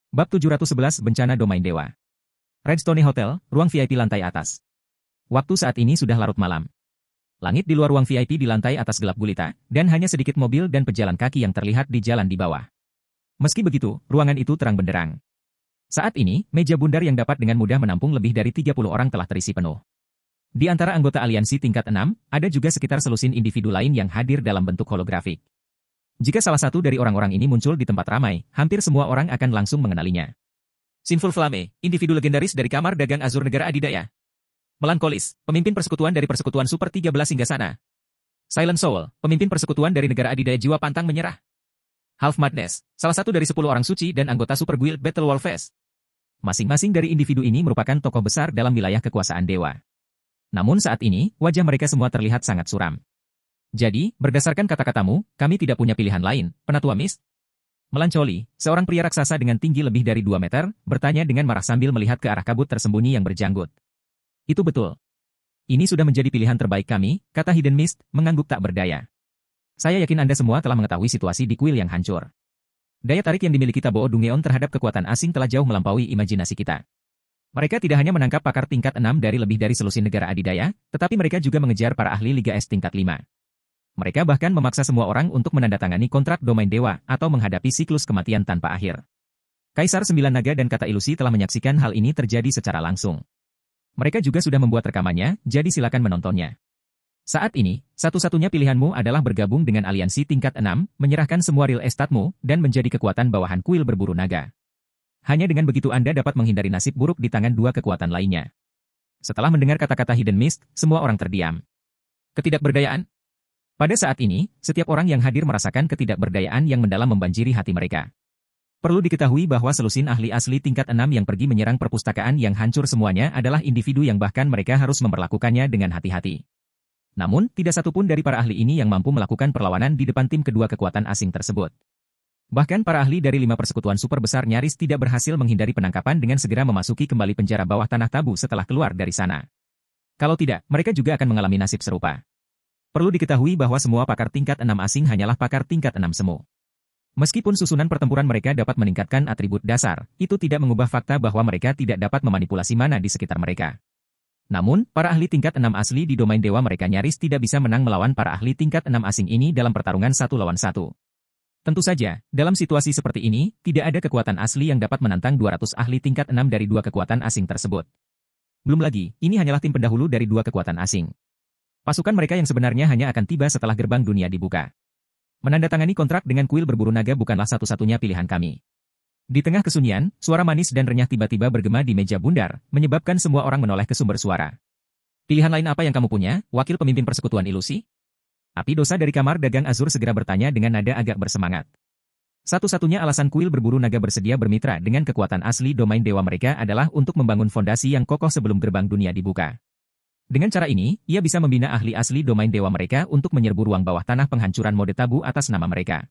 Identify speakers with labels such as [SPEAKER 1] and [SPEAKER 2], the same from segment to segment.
[SPEAKER 1] Bab 711 Bencana Domain Dewa. Redstone Hotel, ruang VIP lantai atas. Waktu saat ini sudah larut malam. Langit di luar ruang VIP di lantai atas gelap gulita, dan hanya sedikit mobil dan pejalan kaki yang terlihat di jalan di bawah. Meski begitu, ruangan itu terang benderang. Saat ini, meja bundar yang dapat dengan mudah menampung lebih dari 30 orang telah terisi penuh. Di antara anggota aliansi tingkat 6, ada juga sekitar selusin individu lain yang hadir dalam bentuk holografik. Jika salah satu dari orang-orang ini muncul di tempat ramai, hampir semua orang akan langsung mengenalinya. Sinful Flame, individu legendaris dari Kamar Dagang Azur Negara Adidaya. Melankolis, pemimpin persekutuan dari Persekutuan Super 13 hingga sana. Silent Soul, pemimpin persekutuan dari Negara Adidaya Jiwa Pantang Menyerah. Half Madness, salah satu dari 10 orang suci dan anggota Super Guild Battle Wolfes. Masing-masing dari individu ini merupakan tokoh besar dalam wilayah kekuasaan dewa. Namun saat ini, wajah mereka semua terlihat sangat suram. Jadi, berdasarkan kata-katamu, kami tidak punya pilihan lain, Penatua Mist. Melancoli, seorang pria raksasa dengan tinggi lebih dari 2 meter, bertanya dengan marah sambil melihat ke arah kabut tersembunyi yang berjanggut. Itu betul. Ini sudah menjadi pilihan terbaik kami, kata Hidden Mist, mengangguk tak berdaya. Saya yakin Anda semua telah mengetahui situasi di kuil yang hancur. Daya tarik yang dimiliki Tabo Dungeon terhadap kekuatan asing telah jauh melampaui imajinasi kita. Mereka tidak hanya menangkap pakar tingkat 6 dari lebih dari selusin negara adidaya, tetapi mereka juga mengejar para ahli Liga S tingkat 5. Mereka bahkan memaksa semua orang untuk menandatangani kontrak domain dewa atau menghadapi siklus kematian tanpa akhir. Kaisar 9 Naga dan Kata Ilusi telah menyaksikan hal ini terjadi secara langsung. Mereka juga sudah membuat rekamannya, jadi silakan menontonnya. Saat ini, satu-satunya pilihanmu adalah bergabung dengan aliansi tingkat 6, menyerahkan semua real estate-mu, dan menjadi kekuatan bawahan kuil berburu naga. Hanya dengan begitu Anda dapat menghindari nasib buruk di tangan dua kekuatan lainnya. Setelah mendengar kata-kata Hidden Mist, semua orang terdiam. Ketidakberdayaan. Pada saat ini, setiap orang yang hadir merasakan ketidakberdayaan yang mendalam membanjiri hati mereka. Perlu diketahui bahwa selusin ahli asli tingkat 6 yang pergi menyerang perpustakaan yang hancur semuanya adalah individu yang bahkan mereka harus memperlakukannya dengan hati-hati. Namun, tidak satupun dari para ahli ini yang mampu melakukan perlawanan di depan tim kedua kekuatan asing tersebut. Bahkan para ahli dari 5 persekutuan super besar nyaris tidak berhasil menghindari penangkapan dengan segera memasuki kembali penjara bawah tanah tabu setelah keluar dari sana. Kalau tidak, mereka juga akan mengalami nasib serupa. Perlu diketahui bahwa semua pakar tingkat 6 asing hanyalah pakar tingkat 6 semu. Meskipun susunan pertempuran mereka dapat meningkatkan atribut dasar, itu tidak mengubah fakta bahwa mereka tidak dapat memanipulasi mana di sekitar mereka. Namun, para ahli tingkat 6 asli di domain dewa mereka nyaris tidak bisa menang melawan para ahli tingkat 6 asing ini dalam pertarungan 1 lawan 1. Tentu saja, dalam situasi seperti ini, tidak ada kekuatan asli yang dapat menantang 200 ahli tingkat 6 dari dua kekuatan asing tersebut. Belum lagi, ini hanyalah tim pendahulu dari dua kekuatan asing. Pasukan mereka yang sebenarnya hanya akan tiba setelah gerbang dunia dibuka. Menandatangani kontrak dengan kuil berburu naga bukanlah satu-satunya pilihan kami. Di tengah kesunyian, suara manis dan renyah tiba-tiba bergema di meja bundar, menyebabkan semua orang menoleh ke sumber suara. Pilihan lain apa yang kamu punya, wakil pemimpin persekutuan ilusi? Api dosa dari Kamar Dagang Azur segera bertanya dengan nada agak bersemangat. Satu-satunya alasan kuil berburu naga bersedia bermitra dengan kekuatan asli domain dewa mereka adalah untuk membangun fondasi yang kokoh sebelum gerbang dunia dibuka. Dengan cara ini, ia bisa membina ahli asli domain dewa mereka untuk menyerbu ruang bawah tanah penghancuran mode tabu atas nama mereka.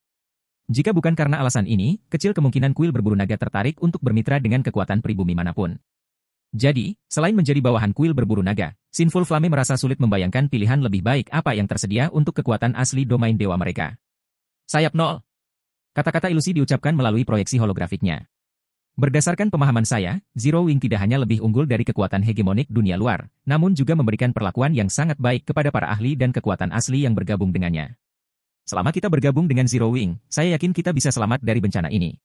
[SPEAKER 1] Jika bukan karena alasan ini, kecil kemungkinan kuil berburu naga tertarik untuk bermitra dengan kekuatan pribumi manapun. Jadi, selain menjadi bawahan kuil berburu naga, Sinful Flame merasa sulit membayangkan pilihan lebih baik apa yang tersedia untuk kekuatan asli domain dewa mereka. Sayap 0. Kata-kata ilusi diucapkan melalui proyeksi holografiknya. Berdasarkan pemahaman saya, Zero Wing tidak hanya lebih unggul dari kekuatan hegemonik dunia luar, namun juga memberikan perlakuan yang sangat baik kepada para ahli dan kekuatan asli yang bergabung dengannya. Selama kita bergabung dengan Zero Wing, saya yakin kita bisa selamat dari bencana ini.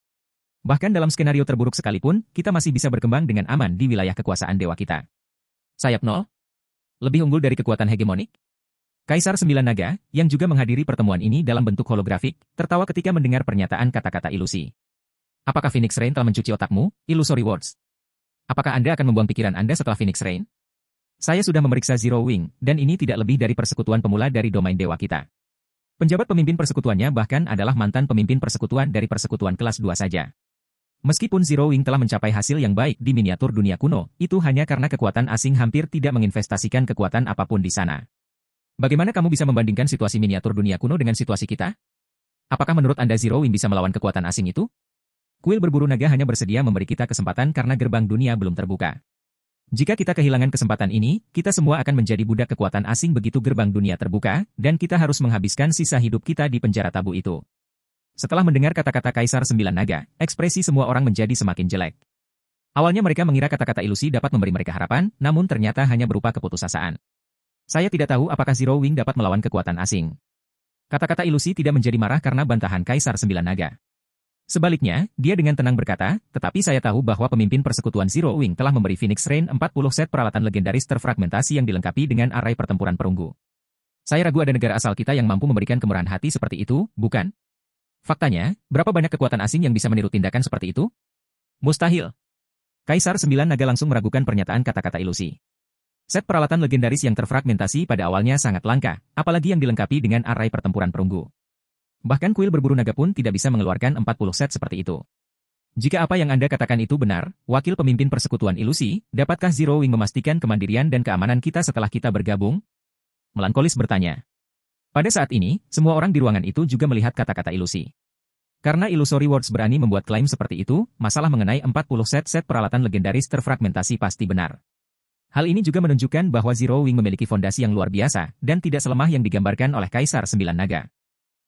[SPEAKER 1] Bahkan dalam skenario terburuk sekalipun, kita masih bisa berkembang dengan aman di wilayah kekuasaan dewa kita. Sayap 0? Lebih unggul dari kekuatan hegemonik? Kaisar 9 Naga, yang juga menghadiri pertemuan ini dalam bentuk holografik, tertawa ketika mendengar pernyataan kata-kata ilusi. Apakah Phoenix Rain telah mencuci otakmu, Illusory Words? Apakah Anda akan membuang pikiran Anda setelah Phoenix Rain? Saya sudah memeriksa Zero Wing, dan ini tidak lebih dari persekutuan pemula dari domain dewa kita. Penjabat pemimpin persekutuannya bahkan adalah mantan pemimpin persekutuan dari persekutuan kelas 2 saja. Meskipun Zero Wing telah mencapai hasil yang baik di miniatur dunia kuno, itu hanya karena kekuatan asing hampir tidak menginvestasikan kekuatan apapun di sana. Bagaimana kamu bisa membandingkan situasi miniatur dunia kuno dengan situasi kita? Apakah menurut Anda Zero Wing bisa melawan kekuatan asing itu? Kuil berburu naga hanya bersedia memberi kita kesempatan karena gerbang dunia belum terbuka. Jika kita kehilangan kesempatan ini, kita semua akan menjadi budak kekuatan asing begitu gerbang dunia terbuka, dan kita harus menghabiskan sisa hidup kita di penjara tabu itu. Setelah mendengar kata-kata Kaisar Sembilan Naga, ekspresi semua orang menjadi semakin jelek. Awalnya mereka mengira kata-kata ilusi dapat memberi mereka harapan, namun ternyata hanya berupa keputusasaan. Saya tidak tahu apakah Zero Wing dapat melawan kekuatan asing. Kata-kata ilusi tidak menjadi marah karena bantahan Kaisar Sembilan Naga. Sebaliknya, dia dengan tenang berkata, tetapi saya tahu bahwa pemimpin persekutuan Zero Wing telah memberi Phoenix Rain 40 set peralatan legendaris terfragmentasi yang dilengkapi dengan arai pertempuran perunggu. Saya ragu ada negara asal kita yang mampu memberikan kemurahan hati seperti itu, bukan? Faktanya, berapa banyak kekuatan asing yang bisa meniru tindakan seperti itu? Mustahil. Kaisar Sembilan Naga langsung meragukan pernyataan kata-kata ilusi. Set peralatan legendaris yang terfragmentasi pada awalnya sangat langka, apalagi yang dilengkapi dengan arai pertempuran perunggu. Bahkan kuil berburu naga pun tidak bisa mengeluarkan 40 set seperti itu. Jika apa yang Anda katakan itu benar, wakil pemimpin persekutuan ilusi, dapatkah Zero Wing memastikan kemandirian dan keamanan kita setelah kita bergabung? Melankolis bertanya. Pada saat ini, semua orang di ruangan itu juga melihat kata-kata ilusi. Karena Illusory Words berani membuat klaim seperti itu, masalah mengenai 40 set peralatan legendaris terfragmentasi pasti benar. Hal ini juga menunjukkan bahwa Zero Wing memiliki fondasi yang luar biasa, dan tidak selemah yang digambarkan oleh Kaisar Sembilan Naga.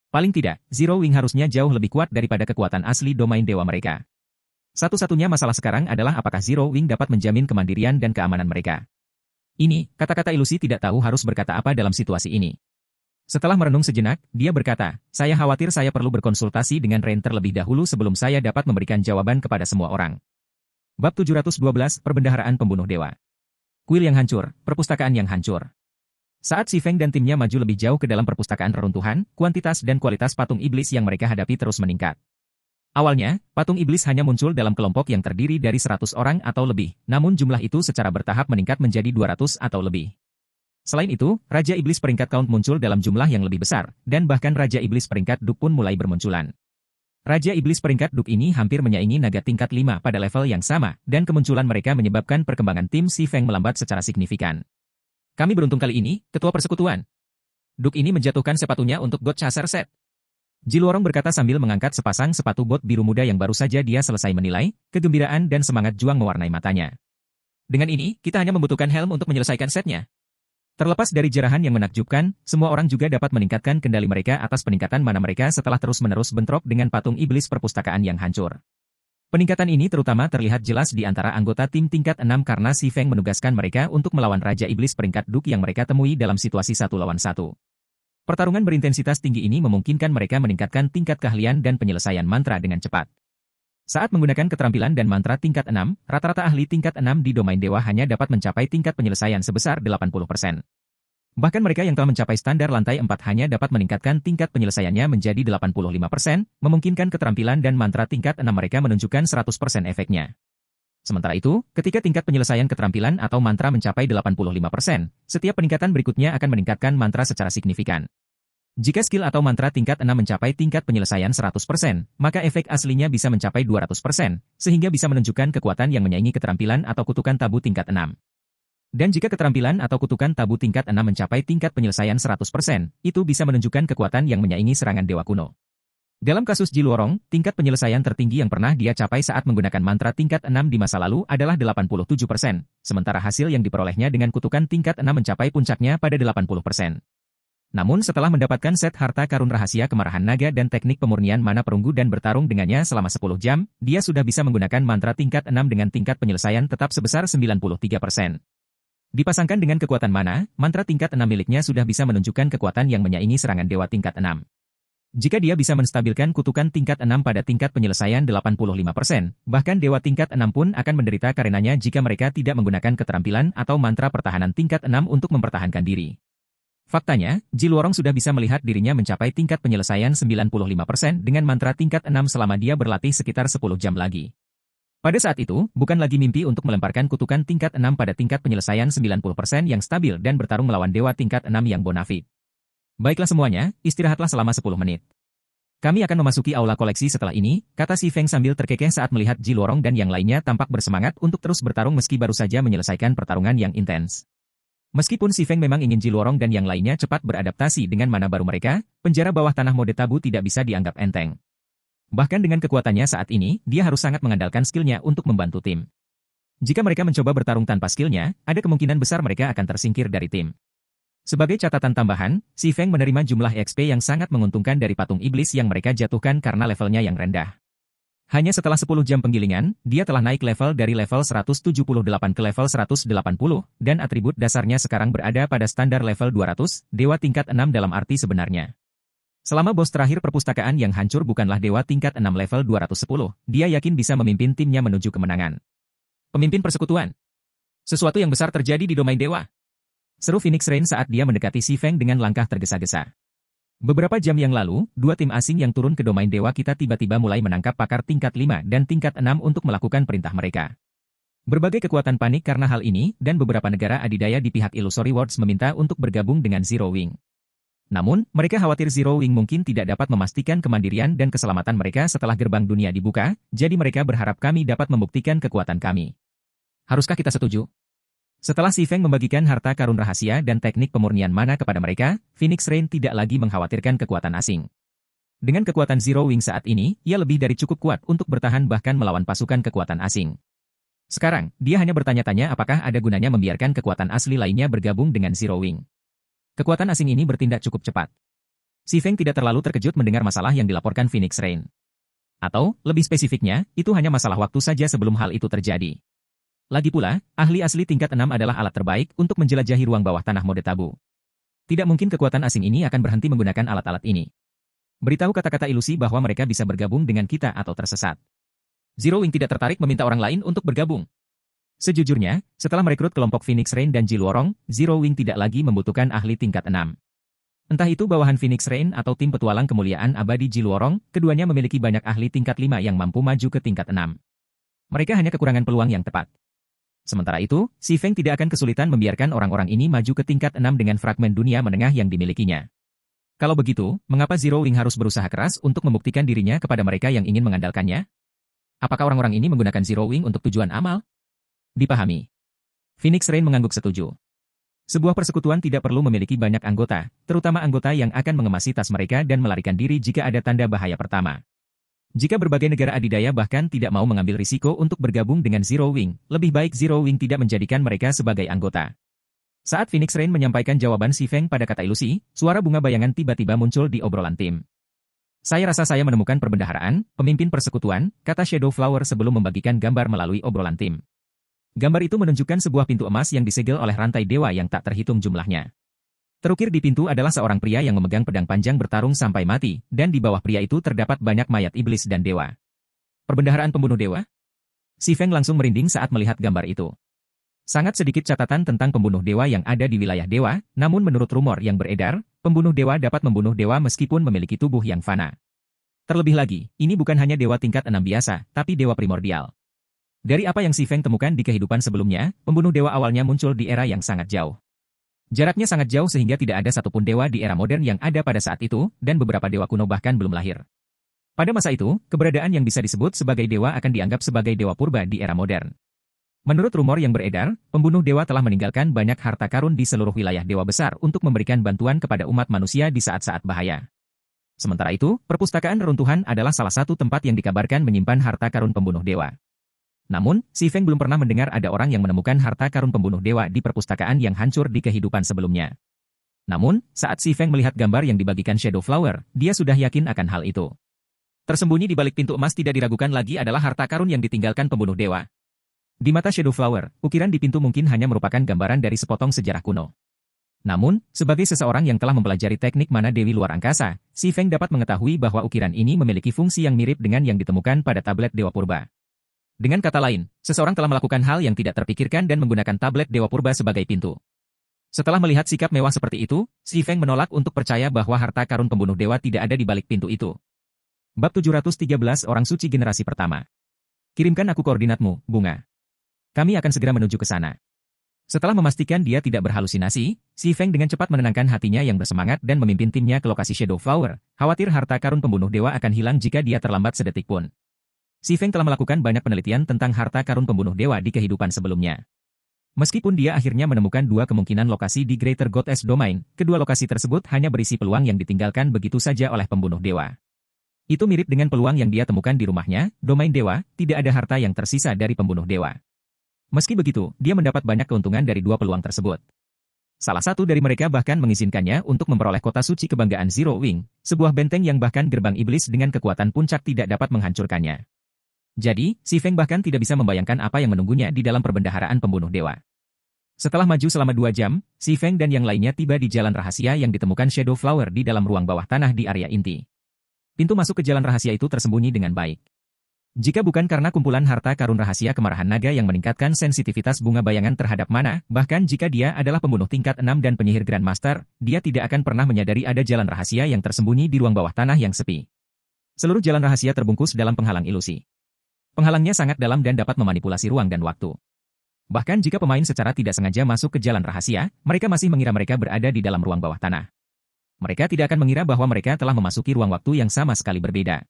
[SPEAKER 1] Paling tidak, Zero Wing harusnya jauh lebih kuat daripada kekuatan asli domain dewa mereka. Satu-satunya masalah sekarang adalah apakah Zero Wing dapat menjamin kemandirian dan keamanan mereka. Ini, kata-kata ilusi tidak tahu harus berkata apa dalam situasi ini. Setelah merenung sejenak, dia berkata, saya khawatir saya perlu berkonsultasi dengan Rain terlebih dahulu sebelum saya dapat memberikan jawaban kepada semua orang. Bab 712, Perbendaharaan Pembunuh Dewa. Kuil yang hancur, perpustakaan yang hancur. Saat Si Feng dan timnya maju lebih jauh ke dalam perpustakaan reruntuhan, kuantitas dan kualitas patung iblis yang mereka hadapi terus meningkat. Awalnya, patung iblis hanya muncul dalam kelompok yang terdiri dari 100 orang atau lebih, namun jumlah itu secara bertahap meningkat menjadi 200 atau lebih. Selain itu, Raja Iblis peringkat Count muncul dalam jumlah yang lebih besar, dan bahkan Raja Iblis peringkat Duk pun mulai bermunculan. Raja Iblis peringkat Duk ini hampir menyaingi naga tingkat 5 pada level yang sama, dan kemunculan mereka menyebabkan perkembangan tim Si Feng melambat secara signifikan. Kami beruntung kali ini, Ketua Persekutuan. Duk ini menjatuhkan sepatunya untuk God Chaser Set. Jiluorong berkata sambil mengangkat sepasang sepatu bot biru muda yang baru saja dia selesai menilai, kegembiraan dan semangat juang mewarnai matanya. Dengan ini, kita hanya membutuhkan helm untuk menyelesaikan setnya. Terlepas dari jerahan yang menakjubkan, semua orang juga dapat meningkatkan kendali mereka atas peningkatan mana mereka setelah terus-menerus bentrok dengan patung iblis perpustakaan yang hancur. Peningkatan ini terutama terlihat jelas di antara anggota tim tingkat 6 karena Si Feng menugaskan mereka untuk melawan Raja Iblis peringkat Duk yang mereka temui dalam situasi 1 lawan 1. Pertarungan berintensitas tinggi ini memungkinkan mereka meningkatkan tingkat keahlian dan penyelesaian mantra dengan cepat. Saat menggunakan keterampilan dan mantra tingkat 6, rata-rata ahli tingkat 6 di domain dewa hanya dapat mencapai tingkat penyelesaian sebesar 80%. Bahkan mereka yang telah mencapai standar lantai 4 hanya dapat meningkatkan tingkat penyelesaiannya menjadi 85%, memungkinkan keterampilan dan mantra tingkat 6 mereka menunjukkan 100% efeknya. Sementara itu, ketika tingkat penyelesaian keterampilan atau mantra mencapai 85%, setiap peningkatan berikutnya akan meningkatkan mantra secara signifikan. Jika skill atau mantra tingkat 6 mencapai tingkat penyelesaian 100%, maka efek aslinya bisa mencapai 200%, sehingga bisa menunjukkan kekuatan yang menyaingi keterampilan atau kutukan tabu tingkat 6. Dan jika keterampilan atau kutukan tabu tingkat 6 mencapai tingkat penyelesaian 100%, itu bisa menunjukkan kekuatan yang menyaingi serangan dewa kuno. Dalam kasus Jiluorong, tingkat penyelesaian tertinggi yang pernah dia capai saat menggunakan mantra tingkat 6 di masa lalu adalah 87%, sementara hasil yang diperolehnya dengan kutukan tingkat 6 mencapai puncaknya pada 80%. Namun setelah mendapatkan set harta karun rahasia kemarahan naga dan teknik pemurnian mana perunggu dan bertarung dengannya selama 10 jam, dia sudah bisa menggunakan mantra tingkat 6 dengan tingkat penyelesaian tetap sebesar 93%. Dipasangkan dengan kekuatan mana, mantra tingkat 6 miliknya sudah bisa menunjukkan kekuatan yang menyaingi serangan dewa tingkat 6. Jika dia bisa menstabilkan kutukan tingkat 6 pada tingkat penyelesaian 85%, bahkan dewa tingkat 6 pun akan menderita karenanya jika mereka tidak menggunakan keterampilan atau mantra pertahanan tingkat 6 untuk mempertahankan diri. Faktanya, Jiluorong sudah bisa melihat dirinya mencapai tingkat penyelesaian 95% dengan mantra tingkat 6 selama dia berlatih sekitar 10 jam lagi. Pada saat itu, bukan lagi mimpi untuk melemparkan kutukan tingkat 6 pada tingkat penyelesaian 90% yang stabil dan bertarung melawan dewa tingkat 6 yang bonafit. Baiklah semuanya, istirahatlah selama 10 menit. Kami akan memasuki aula koleksi setelah ini, kata Si Feng sambil terkekeh saat melihat Jiluorong dan yang lainnya tampak bersemangat untuk terus bertarung meski baru saja menyelesaikan pertarungan yang intens. Meskipun Si Feng memang ingin Jiluorong dan yang lainnya cepat beradaptasi dengan mana baru mereka, penjara bawah tanah mode tabu tidak bisa dianggap enteng. Bahkan dengan kekuatannya saat ini, dia harus sangat mengandalkan skillnya untuk membantu tim. Jika mereka mencoba bertarung tanpa skillnya, ada kemungkinan besar mereka akan tersingkir dari tim. Sebagai catatan tambahan, Si Feng menerima jumlah XP yang sangat menguntungkan dari patung iblis yang mereka jatuhkan karena levelnya yang rendah. Hanya setelah 10 jam penggilingan, dia telah naik level dari level 178 ke level 180, dan atribut dasarnya sekarang berada pada standar level 200, dewa tingkat 6 dalam arti sebenarnya. Selama bos terakhir perpustakaan yang hancur bukanlah dewa tingkat 6 level 210, dia yakin bisa memimpin timnya menuju kemenangan. Pemimpin persekutuan. Sesuatu yang besar terjadi di domain dewa. Seru Phoenix Rain saat dia mendekati Si Feng dengan langkah tergesa-gesa. Beberapa jam yang lalu, dua tim asing yang turun ke domain dewa kita tiba-tiba mulai menangkap pakar tingkat 5 dan tingkat 6 untuk melakukan perintah mereka. Berbagai kekuatan panik karena hal ini, dan beberapa negara adidaya di pihak Illusory Worlds meminta untuk bergabung dengan Zero Wing. Namun, mereka khawatir Zero Wing mungkin tidak dapat memastikan kemandirian dan keselamatan mereka setelah gerbang dunia dibuka, jadi mereka berharap kami dapat membuktikan kekuatan kami. Haruskah kita setuju? Setelah Si Feng membagikan harta karun rahasia dan teknik pemurnian mana kepada mereka, Phoenix Rain tidak lagi mengkhawatirkan kekuatan asing. Dengan kekuatan Zero Wing saat ini, ia lebih dari cukup kuat untuk bertahan bahkan melawan pasukan kekuatan asing. Sekarang, dia hanya bertanya-tanya apakah ada gunanya membiarkan kekuatan asli lainnya bergabung dengan Zero Wing. Kekuatan asing ini bertindak cukup cepat. Si Feng tidak terlalu terkejut mendengar masalah yang dilaporkan Phoenix Rain. Atau, lebih spesifiknya, itu hanya masalah waktu saja sebelum hal itu terjadi. Lagi pula, ahli asli tingkat 6 adalah alat terbaik untuk menjelajahi ruang bawah tanah mode tabu. Tidak mungkin kekuatan asing ini akan berhenti menggunakan alat-alat ini. Beritahu kata-kata ilusi bahwa mereka bisa bergabung dengan kita atau tersesat. Zero Wing tidak tertarik meminta orang lain untuk bergabung. Sejujurnya, setelah merekrut kelompok Phoenix Rain dan Jiluorong, Zero Wing tidak lagi membutuhkan ahli tingkat 6. Entah itu bawahan Phoenix Rain atau tim petualang kemuliaan abadi Jiluorong, keduanya memiliki banyak ahli tingkat 5 yang mampu maju ke tingkat 6. Mereka hanya kekurangan peluang yang tepat. Sementara itu, Si Feng tidak akan kesulitan membiarkan orang-orang ini maju ke tingkat 6 dengan fragmen dunia menengah yang dimilikinya. Kalau begitu, mengapa Zero Wing harus berusaha keras untuk membuktikan dirinya kepada mereka yang ingin mengandalkannya? Apakah orang-orang ini menggunakan Zero Wing untuk tujuan amal? Dipahami. Phoenix Rain mengangguk setuju. Sebuah persekutuan tidak perlu memiliki banyak anggota, terutama anggota yang akan mengemasi tas mereka dan melarikan diri jika ada tanda bahaya pertama. Jika berbagai negara adidaya bahkan tidak mau mengambil risiko untuk bergabung dengan Zero Wing, lebih baik Zero Wing tidak menjadikan mereka sebagai anggota. Saat Phoenix Rain menyampaikan jawaban Si Feng pada kata ilusi, suara bunga bayangan tiba-tiba muncul di obrolan tim. Saya rasa saya menemukan perbendaharaan, pemimpin persekutuan, kata Shadow Flower sebelum membagikan gambar melalui obrolan tim. Gambar itu menunjukkan sebuah pintu emas yang disegel oleh rantai dewa yang tak terhitung jumlahnya. Terukir di pintu adalah seorang pria yang memegang pedang panjang bertarung sampai mati, dan di bawah pria itu terdapat banyak mayat iblis dan dewa. Perbendaharaan pembunuh dewa? Si Feng langsung merinding saat melihat gambar itu. Sangat sedikit catatan tentang pembunuh dewa yang ada di wilayah dewa, namun menurut rumor yang beredar, pembunuh dewa dapat membunuh dewa meskipun memiliki tubuh yang fana. Terlebih lagi, ini bukan hanya dewa tingkat 6 biasa, tapi dewa primordial. Dari apa yang Si Feng temukan di kehidupan sebelumnya, pembunuh dewa awalnya muncul di era yang sangat jauh. Jaraknya sangat jauh sehingga tidak ada satupun dewa di era modern yang ada pada saat itu, dan beberapa dewa kuno bahkan belum lahir. Pada masa itu, keberadaan yang bisa disebut sebagai dewa akan dianggap sebagai dewa purba di era modern. Menurut rumor yang beredar, pembunuh dewa telah meninggalkan banyak harta karun di seluruh wilayah dewa besar untuk memberikan bantuan kepada umat manusia di saat-saat bahaya. Sementara itu, perpustakaan reruntuhan adalah salah satu tempat yang dikabarkan menyimpan harta karun pembunuh dewa. Namun, Si Feng belum pernah mendengar ada orang yang menemukan harta karun pembunuh dewa di perpustakaan yang hancur di kehidupan sebelumnya. Namun, saat Si Feng melihat gambar yang dibagikan Shadow Flower, dia sudah yakin akan hal itu. Tersembunyi di balik pintu emas tidak diragukan lagi adalah harta karun yang ditinggalkan pembunuh dewa. Di mata Shadow Flower, ukiran di pintu mungkin hanya merupakan gambaran dari sepotong sejarah kuno. Namun, sebagai seseorang yang telah mempelajari teknik mana dewi luar angkasa, Si Feng dapat mengetahui bahwa ukiran ini memiliki fungsi yang mirip dengan yang ditemukan pada tablet dewa purba. Dengan kata lain, seseorang telah melakukan hal yang tidak terpikirkan dan menggunakan tablet dewa purba sebagai pintu. Setelah melihat sikap mewah seperti itu, Si Feng menolak untuk percaya bahwa harta karun pembunuh dewa tidak ada di balik pintu itu. Bab 713 Orang Suci Generasi Pertama. Kirimkan aku koordinatmu, Bunga. Kami akan segera menuju ke sana. Setelah memastikan dia tidak berhalusinasi, Si Feng dengan cepat menenangkan hatinya yang bersemangat dan memimpin timnya ke lokasi Shadow Flower, khawatir harta karun pembunuh dewa akan hilang jika dia terlambat sedetik pun. Si Feng telah melakukan banyak penelitian tentang harta karun pembunuh dewa di kehidupan sebelumnya. Meskipun dia akhirnya menemukan dua kemungkinan lokasi di Greater Goddess Domain, kedua lokasi tersebut hanya berisi peluang yang ditinggalkan begitu saja oleh pembunuh dewa. Itu mirip dengan peluang yang dia temukan di rumahnya, Domain Dewa, tidak ada harta yang tersisa dari pembunuh dewa. Meski begitu, dia mendapat banyak keuntungan dari dua peluang tersebut. Salah satu dari mereka bahkan mengizinkannya untuk memperoleh kota suci kebanggaan Zero Wing, sebuah benteng yang bahkan gerbang iblis dengan kekuatan puncak tidak dapat menghancurkannya. Jadi, Si Feng bahkan tidak bisa membayangkan apa yang menunggunya di dalam perbendaharaan pembunuh dewa. Setelah maju selama 2 jam, Si Feng dan yang lainnya tiba di jalan rahasia yang ditemukan Shadow Flower di dalam ruang bawah tanah di area inti. Pintu masuk ke jalan rahasia itu tersembunyi dengan baik. Jika bukan karena kumpulan harta karun rahasia kemarahan naga yang meningkatkan sensitivitas bunga bayangan terhadap mana, bahkan jika dia adalah pembunuh tingkat 6 dan penyihir Grandmaster, dia tidak akan pernah menyadari ada jalan rahasia yang tersembunyi di ruang bawah tanah yang sepi. Seluruh jalan rahasia terbungkus dalam penghalang ilusi. Penghalangnya sangat dalam dan dapat memanipulasi ruang dan waktu. Bahkan jika pemain secara tidak sengaja masuk ke jalan rahasia, mereka masih mengira mereka berada di dalam ruang bawah tanah. Mereka tidak akan mengira bahwa mereka telah memasuki ruang waktu yang sama sekali berbeda.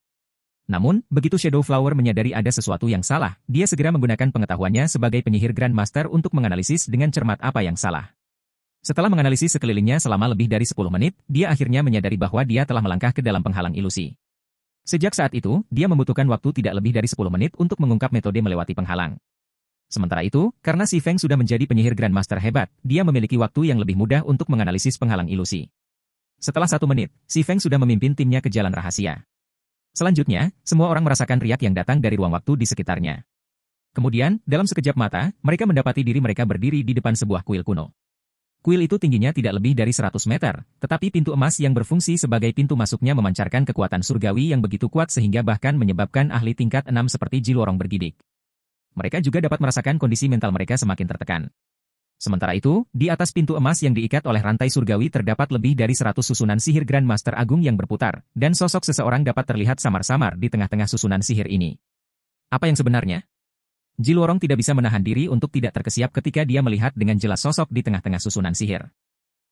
[SPEAKER 1] Namun, begitu Shadow Flower menyadari ada sesuatu yang salah, dia segera menggunakan pengetahuannya sebagai penyihir Grandmaster untuk menganalisis dengan cermat apa yang salah. Setelah menganalisis sekelilingnya selama lebih dari 10 menit, dia akhirnya menyadari bahwa dia telah melangkah ke dalam penghalang ilusi. Sejak saat itu, dia membutuhkan waktu tidak lebih dari 10 menit untuk mengungkap metode melewati penghalang. Sementara itu, karena Si Feng sudah menjadi penyihir Grandmaster hebat, dia memiliki waktu yang lebih mudah untuk menganalisis penghalang ilusi. Setelah 1 menit, Si Feng sudah memimpin timnya ke jalan rahasia. Selanjutnya, semua orang merasakan riak yang datang dari ruang waktu di sekitarnya. Kemudian, dalam sekejap mata, mereka mendapati diri mereka berdiri di depan sebuah kuil kuno. Kuil itu tingginya tidak lebih dari 100 meter, tetapi pintu emas yang berfungsi sebagai pintu masuknya memancarkan kekuatan surgawi yang begitu kuat sehingga bahkan menyebabkan ahli tingkat 6 seperti Jilorong bergidik. Mereka juga dapat merasakan kondisi mental mereka semakin tertekan. Sementara itu, di atas pintu emas yang diikat oleh rantai surgawi terdapat lebih dari 100 susunan sihir Grandmaster Agung yang berputar, dan sosok seseorang dapat terlihat samar-samar di tengah-tengah susunan sihir ini. Apa yang sebenarnya? Jilorong tidak bisa menahan diri untuk tidak terkesiap ketika dia melihat dengan jelas sosok di tengah-tengah susunan sihir.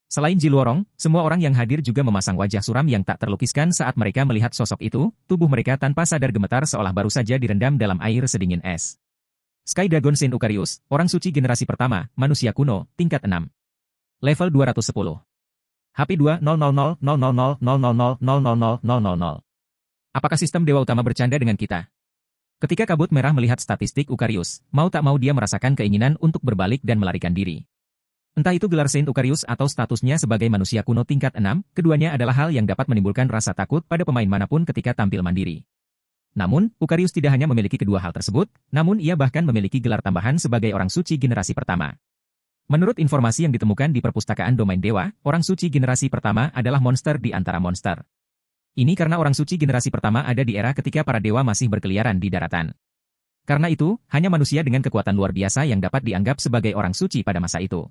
[SPEAKER 1] Selain Jilorong, semua orang yang hadir juga memasang wajah suram yang tak terlukiskan saat mereka melihat sosok itu, tubuh mereka tanpa sadar gemetar seolah baru saja direndam dalam air sedingin es. Sky Dragon Saint Ukarius, orang suci generasi pertama, manusia kuno, tingkat 6. Level 210. HP 200000000000000. Apakah sistem dewa utama bercanda dengan kita? Ketika kabut merah melihat statistik Ukarius, mau tak mau dia merasakan keinginan untuk berbalik dan melarikan diri. Entah itu gelar Saint Ukarius atau statusnya sebagai manusia kuno tingkat 6, keduanya adalah hal yang dapat menimbulkan rasa takut pada pemain manapun ketika tampil mandiri. Namun, Ukarius tidak hanya memiliki kedua hal tersebut, namun ia bahkan memiliki gelar tambahan sebagai orang suci generasi pertama. Menurut informasi yang ditemukan di perpustakaan domain dewa, orang suci generasi pertama adalah monster di antara monster. Ini karena orang suci generasi pertama ada di era ketika para dewa masih berkeliaran di daratan. Karena itu, hanya manusia dengan kekuatan luar biasa yang dapat dianggap sebagai orang suci pada masa itu.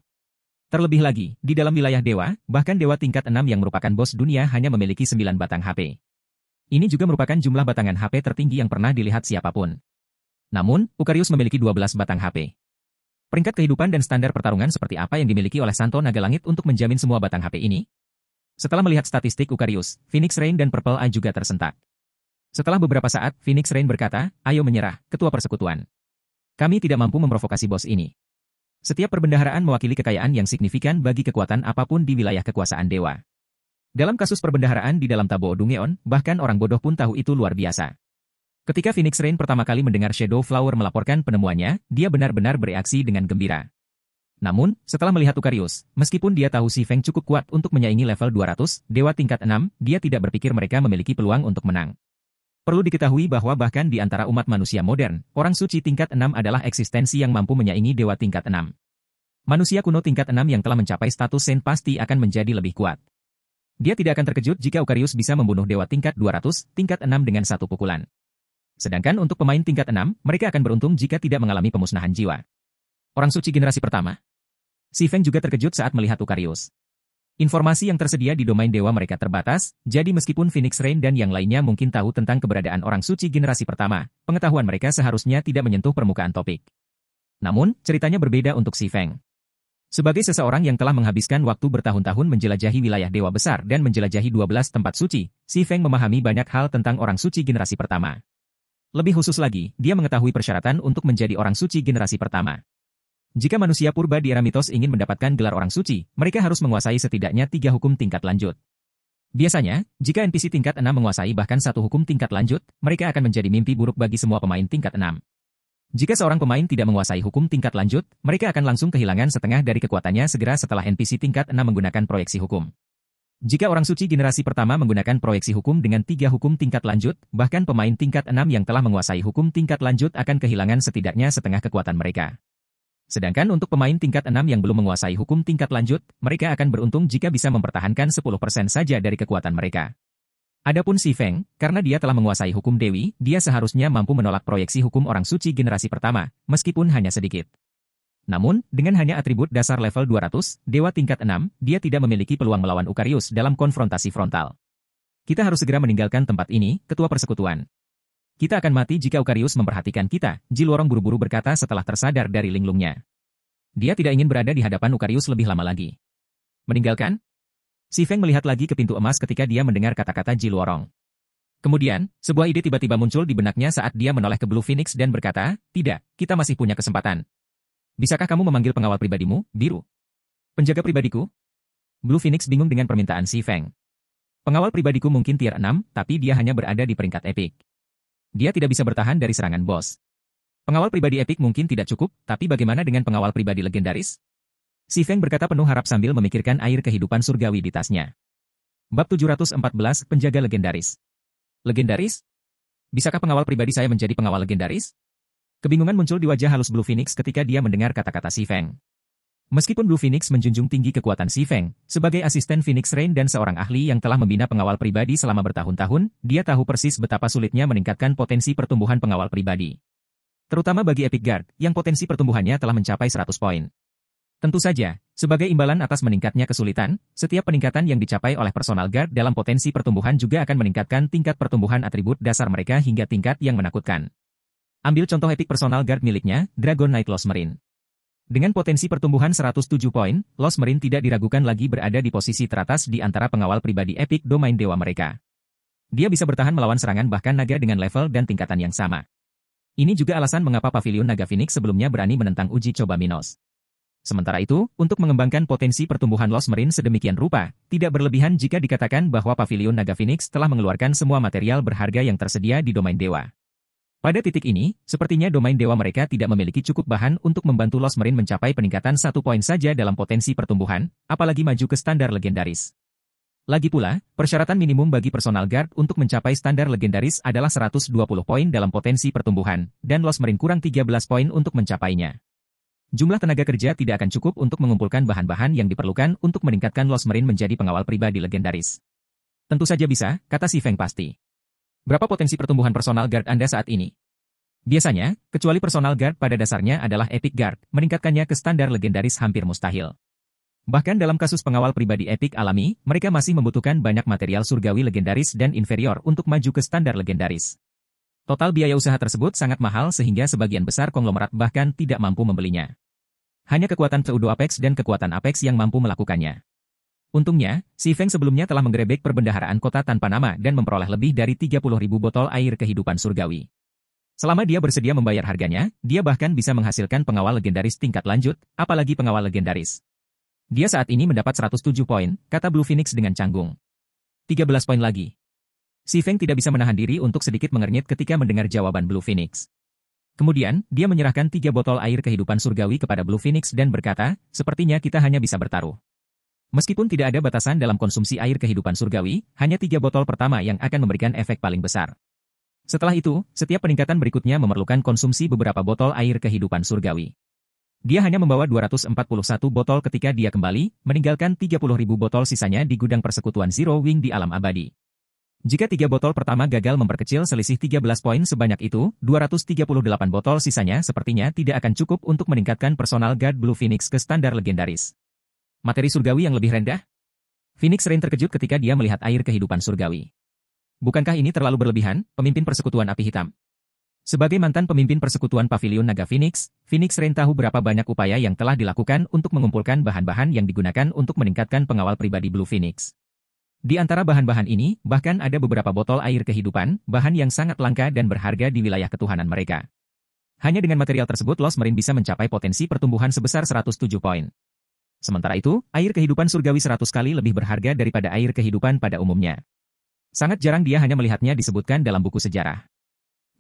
[SPEAKER 1] Terlebih lagi, di dalam wilayah dewa, bahkan dewa tingkat 6 yang merupakan bos dunia hanya memiliki 9 batang HP. Ini juga merupakan jumlah batangan HP tertinggi yang pernah dilihat siapapun. Namun, Ukarius memiliki 12 batang HP. Peringkat kehidupan dan standar pertarungan seperti apa yang dimiliki oleh Santo Naga Langit untuk menjamin semua batang HP ini? Setelah melihat statistik Ukarius, Phoenix Rain dan Purple Eye juga tersentak. Setelah beberapa saat, Phoenix Rain berkata, "Ayo menyerah, Ketua Persekutuan. Kami tidak mampu memprovokasi bos ini." Setiap perbendaharaan mewakili kekayaan yang signifikan bagi kekuatan apapun di wilayah kekuasaan dewa. Dalam kasus perbendaharaan di dalam Tabo Dungeon, bahkan orang bodoh pun tahu itu luar biasa. Ketika Phoenix Rain pertama kali mendengar Shadow Flower melaporkan penemuannya, dia benar-benar bereaksi dengan gembira. Namun, setelah melihat Ukarius, meskipun dia tahu Si Feng cukup kuat untuk menyaingi level 200, dewa tingkat 6, dia tidak berpikir mereka memiliki peluang untuk menang. Perlu diketahui bahwa bahkan di antara umat manusia modern, orang suci tingkat 6 adalah eksistensi yang mampu menyaingi dewa tingkat 6. Manusia kuno tingkat 6 yang telah mencapai status Saint pasti akan menjadi lebih kuat. Dia tidak akan terkejut jika Ukarius bisa membunuh dewa tingkat 200, tingkat 6 dengan satu pukulan. Sedangkan untuk pemain tingkat 6, mereka akan beruntung jika tidak mengalami pemusnahan jiwa. Orang suci generasi pertama. Si Feng juga terkejut saat melihat Ukarius. Informasi yang tersedia di domain dewa mereka terbatas, jadi meskipun Phoenix Rain dan yang lainnya mungkin tahu tentang keberadaan orang suci generasi pertama, pengetahuan mereka seharusnya tidak menyentuh permukaan topik. Namun, ceritanya berbeda untuk Si Feng. Sebagai seseorang yang telah menghabiskan waktu bertahun-tahun menjelajahi wilayah dewa besar dan menjelajahi 12 tempat suci, Si Feng memahami banyak hal tentang orang suci generasi pertama. Lebih khusus lagi, dia mengetahui persyaratan untuk menjadi orang suci generasi pertama. Jika manusia purba di era mitos ingin mendapatkan gelar orang suci, mereka harus menguasai setidaknya 3 hukum tingkat lanjut. Biasanya, jika NPC tingkat 6 menguasai bahkan 1 hukum tingkat lanjut, mereka akan menjadi mimpi buruk bagi semua pemain tingkat 6. Jika seorang pemain tidak menguasai hukum tingkat lanjut, mereka akan langsung kehilangan setengah dari kekuatannya segera setelah NPC tingkat 6 menggunakan proyeksi hukum. Jika orang suci generasi pertama menggunakan proyeksi hukum dengan 3 hukum tingkat lanjut, bahkan pemain tingkat 6 yang telah menguasai hukum tingkat lanjut akan kehilangan setidaknya setengah kekuatan mereka. Sedangkan untuk pemain tingkat 6 yang belum menguasai hukum tingkat lanjut, mereka akan beruntung jika bisa mempertahankan 10% saja dari kekuatan mereka. Adapun Si Feng, karena dia telah menguasai hukum Dewi, dia seharusnya mampu menolak proyeksi hukum orang suci generasi pertama, meskipun hanya sedikit. Namun, dengan hanya atribut dasar level 200, Dewa tingkat 6, dia tidak memiliki peluang melawan Ukarius dalam konfrontasi frontal. Kita harus segera meninggalkan tempat ini, Ketua Persekutuan. Kita akan mati jika Ukarius memperhatikan kita, Ji Luorong buru-buru berkata setelah tersadar dari linglungnya. Dia tidak ingin berada di hadapan Ukarius lebih lama lagi. Meninggalkan? Si Feng melihat lagi ke pintu emas ketika dia mendengar kata-kata Ji Luorong. Kemudian, sebuah ide tiba-tiba muncul di benaknya saat dia menoleh ke Blue Phoenix dan berkata, "Tidak, kita masih punya kesempatan. Bisakah kamu memanggil pengawal pribadimu, Biru? Penjaga pribadiku?" Blue Phoenix bingung dengan permintaan Si Feng. Pengawal pribadiku mungkin tier 6, tapi dia hanya berada di peringkat epic. Dia tidak bisa bertahan dari serangan bos. Pengawal pribadi epic mungkin tidak cukup, tapi bagaimana dengan pengawal pribadi legendaris? Si Feng berkata penuh harap sambil memikirkan air kehidupan surgawi di tasnya. Bab 714, Penjaga Legendaris. Legendaris? Bisakah pengawal pribadi saya menjadi pengawal legendaris? Kebingungan muncul di wajah halus Blue Phoenix ketika dia mendengar kata-kata Si Feng. Meskipun Blue Phoenix menjunjung tinggi kekuatan Si Feng, sebagai asisten Phoenix Rain dan seorang ahli yang telah membina pengawal pribadi selama bertahun-tahun, dia tahu persis betapa sulitnya meningkatkan potensi pertumbuhan pengawal pribadi. Terutama bagi Epic Guard, yang potensi pertumbuhannya telah mencapai 100 poin. Tentu saja, sebagai imbalan atas meningkatnya kesulitan, setiap peningkatan yang dicapai oleh personal guard dalam potensi pertumbuhan juga akan meningkatkan tingkat pertumbuhan atribut dasar mereka hingga tingkat yang menakutkan. Ambil contoh epic personal guard miliknya, Dragon Knight Lost Marine. Dengan potensi pertumbuhan 107 poin, Lost Marine tidak diragukan lagi berada di posisi teratas di antara pengawal pribadi epic domain dewa mereka. Dia bisa bertahan melawan serangan bahkan naga dengan level dan tingkatan yang sama. Ini juga alasan mengapa Pavilion Naga Phoenix sebelumnya berani menentang uji coba Minos. Sementara itu, untuk mengembangkan potensi pertumbuhan Lost Marine sedemikian rupa, tidak berlebihan jika dikatakan bahwa Pavilion Naga Phoenix telah mengeluarkan semua material berharga yang tersedia di domain dewa. Pada titik ini, sepertinya domain dewa mereka tidak memiliki cukup bahan untuk membantu Lost Marine mencapai peningkatan 1 poin saja dalam potensi pertumbuhan, apalagi maju ke standar legendaris. Lagi pula, persyaratan minimum bagi personal guard untuk mencapai standar legendaris adalah 120 poin dalam potensi pertumbuhan, dan Lost Marine kurang 13 poin untuk mencapainya. Jumlah tenaga kerja tidak akan cukup untuk mengumpulkan bahan-bahan yang diperlukan untuk meningkatkan Lost Marine menjadi pengawal pribadi legendaris. Tentu saja bisa, kata Si Feng pasti. Berapa potensi pertumbuhan personal guard Anda saat ini? Biasanya, kecuali personal guard pada dasarnya adalah epic guard, meningkatkannya ke standar legendaris hampir mustahil. Bahkan dalam kasus pengawal pribadi epic alami, mereka masih membutuhkan banyak material surgawi legendaris dan inferior untuk maju ke standar legendaris. Total biaya usaha tersebut sangat mahal sehingga sebagian besar konglomerat bahkan tidak mampu membelinya. Hanya kekuatan pseudo Apex dan kekuatan Apex yang mampu melakukannya. Untungnya, Si Feng sebelumnya telah menggerebek perbendaharaan kota tanpa nama dan memperoleh lebih dari 30.000 botol air kehidupan surgawi. Selama dia bersedia membayar harganya, dia bahkan bisa menghasilkan pengawal legendaris tingkat lanjut, apalagi pengawal legendaris. Dia saat ini mendapat 107 poin, kata Blue Phoenix dengan canggung. 13 poin lagi. Si Feng tidak bisa menahan diri untuk sedikit mengernyit ketika mendengar jawaban Blue Phoenix. Kemudian, dia menyerahkan 3 botol air kehidupan surgawi kepada Blue Phoenix dan berkata, sepertinya kita hanya bisa bertaruh. Meskipun tidak ada batasan dalam konsumsi air kehidupan surgawi, hanya 3 botol pertama yang akan memberikan efek paling besar. Setelah itu, setiap peningkatan berikutnya memerlukan konsumsi beberapa botol air kehidupan surgawi. Dia hanya membawa 241 botol ketika dia kembali, meninggalkan 30.000 botol sisanya di gudang persekutuan Zero Wing di alam abadi. Jika 3 botol pertama gagal memperkecil selisih 13 poin sebanyak itu, 238 botol sisanya sepertinya tidak akan cukup untuk meningkatkan personal guard Blue Phoenix ke standar legendaris. Materi surgawi yang lebih rendah? Phoenix Rain terkejut ketika dia melihat air kehidupan surgawi. Bukankah ini terlalu berlebihan, pemimpin persekutuan api hitam? Sebagai mantan pemimpin persekutuan Pavilion Naga Phoenix, Phoenix Rain tahu berapa banyak upaya yang telah dilakukan untuk mengumpulkan bahan-bahan yang digunakan untuk meningkatkan pengawal pribadi Blue Phoenix. Di antara bahan-bahan ini, bahkan ada beberapa botol air kehidupan, bahan yang sangat langka dan berharga di wilayah ketuhanan mereka. Hanya dengan material tersebut Lost Marine bisa mencapai potensi pertumbuhan sebesar 107 poin. Sementara itu, air kehidupan surgawi 100 kali lebih berharga daripada air kehidupan pada umumnya. Sangat jarang dia hanya melihatnya disebutkan dalam buku sejarah.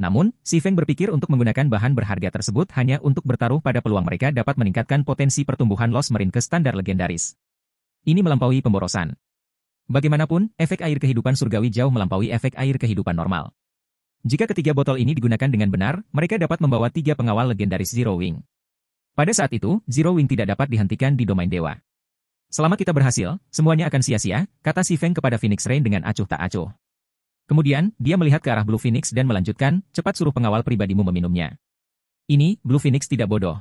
[SPEAKER 1] Namun, Si Feng berpikir untuk menggunakan bahan berharga tersebut hanya untuk bertaruh pada peluang mereka dapat meningkatkan potensi pertumbuhan Lost Marine ke standar legendaris. Ini melampaui pemborosan. Bagaimanapun, efek air kehidupan surgawi jauh melampaui efek air kehidupan normal. Jika ketiga botol ini digunakan dengan benar, mereka dapat membawa 3 pengawal legendaris Zero Wing. Pada saat itu, Zero Wing tidak dapat dihentikan di domain dewa. Selama kita berhasil, semuanya akan sia-sia, kata Si Feng kepada Phoenix Rain dengan acuh tak acuh. Kemudian, dia melihat ke arah Blue Phoenix dan melanjutkan, cepat suruh pengawal pribadimu meminumnya. Ini, Blue Phoenix tidak bodoh.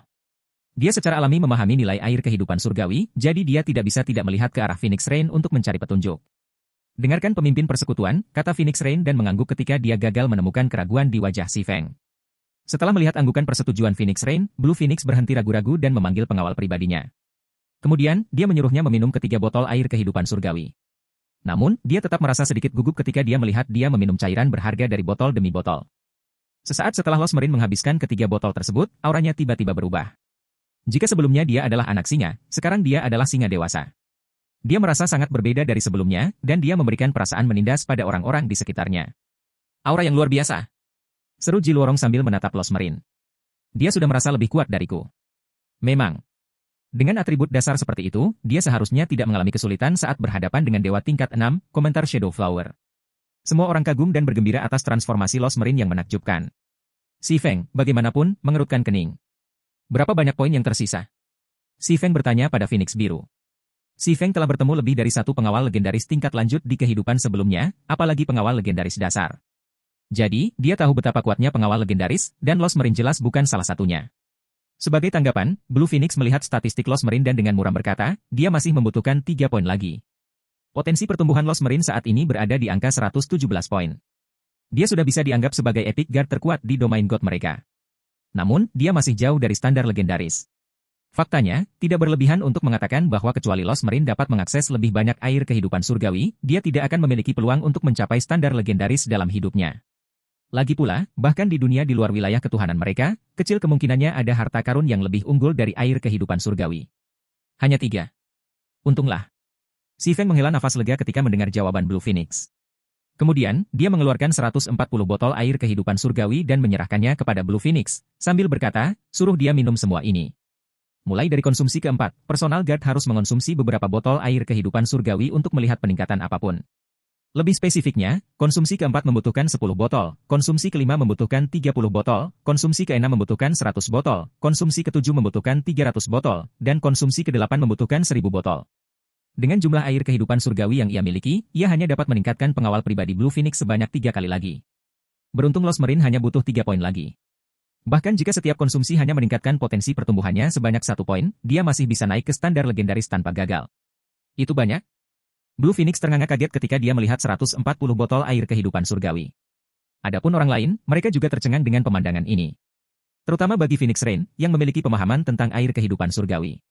[SPEAKER 1] Dia secara alami memahami nilai air kehidupan surgawi, jadi dia tidak bisa tidak melihat ke arah Phoenix Rain untuk mencari petunjuk. Dengarkan pemimpin persekutuan, kata Phoenix Rain dan mengangguk ketika dia gagal menemukan keraguan di wajah Si Feng. Setelah melihat anggukan persetujuan Phoenix Rain, Blue Phoenix berhenti ragu-ragu dan memanggil pengawal pribadinya. Kemudian, dia menyuruhnya meminum ketiga botol air kehidupan surgawi. Namun, dia tetap merasa sedikit gugup ketika dia melihat dia meminum cairan berharga dari botol demi botol. Sesaat setelah Lost Marine menghabiskan ketiga botol tersebut, auranya tiba-tiba berubah. Jika sebelumnya dia adalah anak singa, sekarang dia adalah singa dewasa. Dia merasa sangat berbeda dari sebelumnya, dan dia memberikan perasaan menindas pada orang-orang di sekitarnya. Aura yang luar biasa. Seru Ji Luorong sambil menatap Lost Marine. Dia sudah merasa lebih kuat dariku. Memang. Dengan atribut dasar seperti itu, dia seharusnya tidak mengalami kesulitan saat berhadapan dengan dewa tingkat 6, komentar Shadow Flower. Semua orang kagum dan bergembira atas transformasi Lost Marine yang menakjubkan. Si Feng, bagaimanapun, mengerutkan kening. Berapa banyak poin yang tersisa? Si Feng bertanya pada Phoenix Biru. Si Feng telah bertemu lebih dari satu pengawal legendaris tingkat lanjut di kehidupan sebelumnya, apalagi pengawal legendaris dasar. Jadi, dia tahu betapa kuatnya pengawal legendaris, dan Lost Marine jelas bukan salah satunya. Sebagai tanggapan, Blue Phoenix melihat statistik Lost Marine dan dengan muram berkata, dia masih membutuhkan 3 poin lagi. Potensi pertumbuhan Lost Marine saat ini berada di angka 117 poin. Dia sudah bisa dianggap sebagai epic guard terkuat di domain God mereka. Namun, dia masih jauh dari standar legendaris. Faktanya, tidak berlebihan untuk mengatakan bahwa kecuali Lost Marine dapat mengakses lebih banyak air kehidupan surgawi, dia tidak akan memiliki peluang untuk mencapai standar legendaris dalam hidupnya. Lagi pula, bahkan di dunia di luar wilayah ketuhanan mereka, kecil kemungkinannya ada harta karun yang lebih unggul dari air kehidupan surgawi. Hanya 3. Untunglah. Si Feng menghela nafas lega ketika mendengar jawaban Blue Phoenix. Kemudian, dia mengeluarkan 140 botol air kehidupan surgawi dan menyerahkannya kepada Blue Phoenix, sambil berkata, suruh dia minum semua ini. Mulai dari konsumsi keempat, personal guard harus mengonsumsi beberapa botol air kehidupan surgawi untuk melihat peningkatan apapun. Lebih spesifiknya, konsumsi keempat membutuhkan 10 botol, konsumsi kelima membutuhkan 30 botol, konsumsi keenam membutuhkan 100 botol, konsumsi ketujuh membutuhkan 300 botol, dan konsumsi kedelapan membutuhkan 1000 botol. Dengan jumlah air kehidupan surgawi yang ia miliki, ia hanya dapat meningkatkan pengawal pribadi Blue Phoenix sebanyak 3 kali lagi. Beruntung Lost Marine hanya butuh 3 poin lagi. Bahkan jika setiap konsumsi hanya meningkatkan potensi pertumbuhannya sebanyak 1 poin, dia masih bisa naik ke standar legendaris tanpa gagal. Itu banyak? Blue Phoenix ternganga kaget ketika dia melihat 140 botol air kehidupan surgawi. Adapun orang lain, mereka juga tercengang dengan pemandangan ini. Terutama bagi Phoenix Rain, yang memiliki pemahaman tentang air kehidupan surgawi.